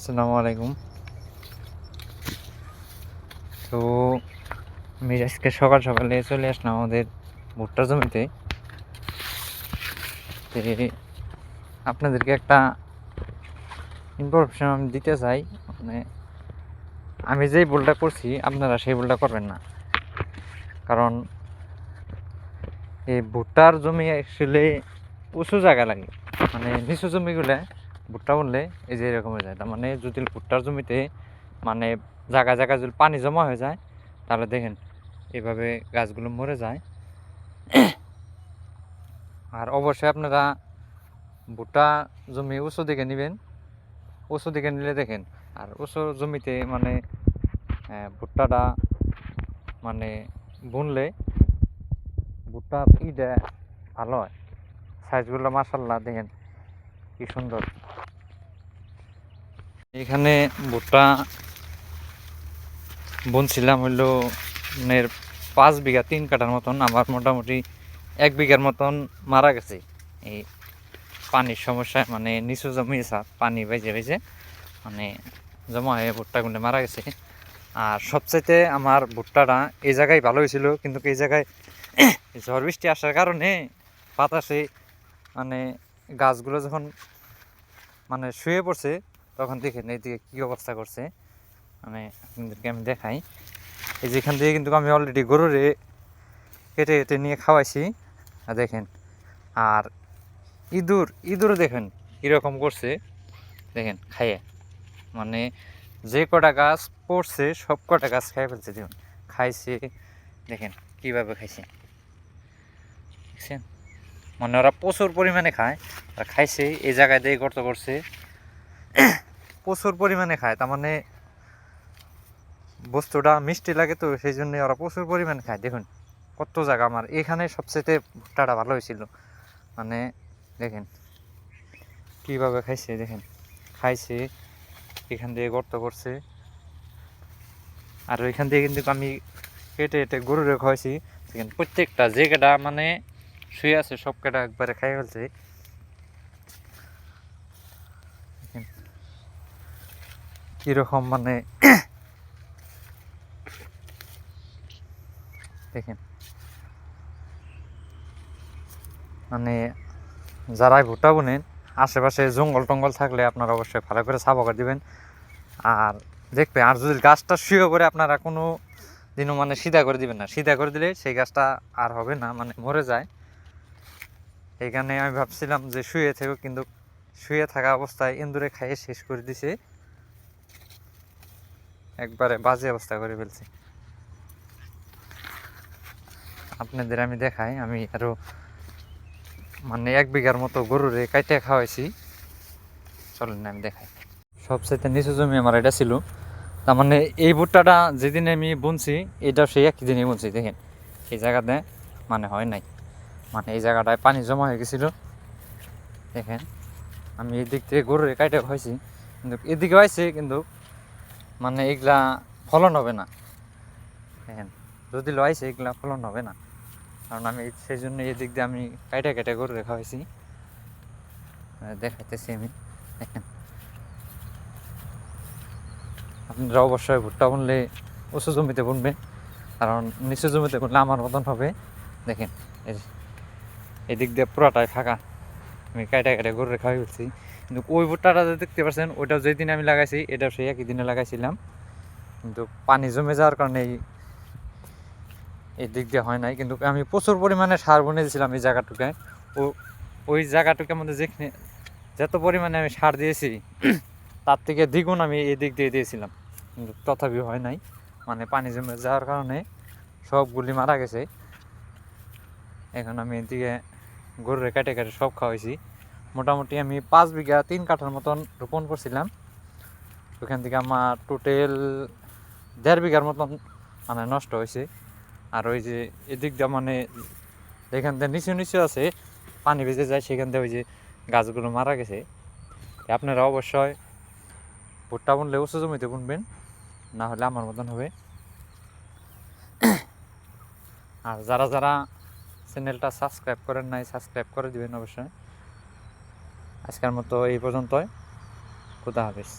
আসসালামু আলাইকুম। তো আমি আজকে সকাল সকালে চলে আসলাম আমাদের ভুট্টা জমিতে। আপনাদেরকে একটা ইনফরমেশন আমি দিতে চাই। মানে আমি যেই ভুলটা করছি আপনারা সেই ভুলটা করবেন না, কারণ এই ভুট্টার জমি আসলে উঁচু জায়গা লাগে। মানে নিচু জমিগুলো ভুট্টা বললে এই যে এরকম হয়ে যায়। তার মানে যদি ভুট্টার জমিতে মানে জায়গা জায়গা যদি পানি জমা হয়ে যায়, তাহলে দেখেন এভাবে গাছগুলো মরে যায়। আর অবশ্যই আপনারা ভুট্টা জমি উঁচু দিকে নেবেন। উঁচু দিকে নিলে দেখেন, আর উঁচু জমিতে মানে ভুট্টাটা মানে বুনলে ভুট্টার ইটা ভালো হয়। সাইজগুলো মাশাআল্লাহ দেখেন কি সুন্দর। এখানে ভুট্টা বুনছিলাম হইলো 5 বিঘা 3 কাঠার মতন। আমার মোটামুটি 1 বিঘার মতন মারা গেছে এই পানির সমস্যায়। মানে নিচু জমি পানি বেজে বেজে মানে জমা হয়ে ভুট্টাগুলো মারা গেছে। আর সবচাইতে আমার ভুট্টাটা এই জায়গায় ভালো হয়েছিল, কিন্তু এই জায়গায় ঝড় বৃষ্টি আসার কারণে বাতাসে মানে গাছগুলো যখন মানে শুয়ে পড়ছে, তখন দেখেন এইদিকে কী অবস্থা করছে। মানে আপনাদেরকে আমি দেখাই, এই যেখান থেকে কিন্তু আমি অলরেডি গরুরে কেটে কেটে নিয়ে খাওয়াইছি। দেখেন, আর ইঁদুরও দেখেন কীরকম করছে, দেখেন খাইয়ে। মানে যে কটা গাছ পড়ছে সব কটা গাছ খাই ফেলছে। দেখুন খাইছে, দেখেন কীভাবে খাইছে, দেখছেন। মানে ওরা প্রচুর পরিমাণে খায় আর খাইছে। এই জায়গায় দিয়ে গর্ত করছে, প্রচুর পরিমাণে খায়। তার মানে বস্তুটা মিষ্টি লাগে, তো সেই জন্য ওরা প্রচুর পরিমাণে খায়। দেখুন কত জায়গা আমার এখানে সবচেয়ে ভুট্টাটা ভালো হয়েছিল। মানে দেখেন কীভাবে খাইছে, দেখেন খাইছে, এখান দিয়ে গর্ত করছে। আর ওইখান দিয়ে কিন্তু আমি কেটে কেটে গরুরে খাওয়াইছি। দেখেন প্রত্যেকটা যে কেটা মানে শুয়ে আছে সব কেটা একবারে খাই ফেলছে। কীরকম মানে দেখেন, মানে যারাই ভুট্টা বুনেন আশেপাশে জঙ্গল টঙ্গল থাকলে আপনারা অবশ্যই ভালো করে সাফা করে দিবেন। আর দেখবে, আর যদি গাছটা শুয়ে পড়ে আপনারা কোনো দিনও মানে সিধা করে দিবেন না। সিধা করে দিলে সেই গাছটা আর হবে না, মানে মরে যায়। এইখানে আমি ভাবছিলাম যে শুয়ে থেকো, কিন্তু শুয়ে থাকা অবস্থায় ইঁদুরে খাইয়ে শেষ করে দিছে, একবারে বাজে অবস্থা করে ফেলছে। আপনাদের আমি দেখাই, আমি আরও মানে 1 বিঘার মতো গরুরে কাইটে খাওয়াইছি। চলেন না আমি দেখাই। সবচাইতে নিচু জমি আমার এটা ছিল। তার মানে এই ভুট্টাটা যেদিন আমি বুনছি এটা সেই একই দিনই বুনছি। দেখেন এই জায়গাতে মানে হয় নাই, মানে এই জায়গাটায় পানি জমা হয়ে গেছিলো। দেখেন আমি এই দিক থেকে গরুরে কাইটে খাইছি, কিন্তু এদিকে হয়েছে, কিন্তু মানে এগুলা ফলন হবে না। দেখেন যদি লইছে এগুলা ফলন হবে না, কারণ আমি সেই জন্য এই দিক দিয়ে আমি কাইটে কেটে গরুরে খাওয়াইছি। দেখাইতেছি আমি, দেখেন। আপনারা অবশ্যই ভুট্টা বুনলে উঁচু জমিতে বুনবেন, কারণ নিচু জমিতে বুনলে আমার মতন হবে। দেখেন এদিক দিয়ে পুরাটাই ফাঁকা, আমি কাইটা কাইটা গরুরে খাওয়াই ফেলছি। কিন্তু ওই ভুট্টাটা যে দেখতে পাচ্ছেন, ওইটাও যেই দিনে আমি লাগাইছি এটাও সেই একই দিনে লাগাইছিলাম, কিন্তু পানি জমে যাওয়ার কারণে এই দিক দিয়ে হয় নাই। কিন্তু আমি প্রচুর পরিমাণে সার বুনে দিয়েছিলাম এই জায়গাটুকে। ও ওই জায়গাটুকের মধ্যে যেখানে যত পরিমাণে আমি সার দিয়েছি তার থেকে দ্বিগুণ আমি এই দিক দিয়ে দিয়েছিলাম, কিন্তু তথাপি হয় নাই। মানে পানি জমে যাওয়ার কারণে সবগুলি মারা গেছে। এখন আমি এদিকে গরুরে কেটে কেটে সব খাওয়াইছি। মোটামুটি আমি 5 বিঘা 3 কাঠার মতন রোপণ করছিলাম। ওখান থেকে আমার টোটাল 1.5 বিঘার মতন মানে নষ্ট হয়েছে। আর ওই যে এদিক দিয়ে মানে যেখান থেকে নিচু নিচু আছে পানি ভেজে যায়, সেখান থেকে ওই যে গাছগুলো মারা গেছে। আপনারা অবশ্যই ভুট্টা বুনলে উঁচু জমিতে বুনবেন, না হলে আমার মতন হবে। আর যারা যারা চ্যানেলটা সাবস্ক্রাইব করেন নাই, সাবস্ক্রাইব করে দিবেন অবশ্যই। আজকের মতো এই পর্যন্তই। খুদা হাফেজ।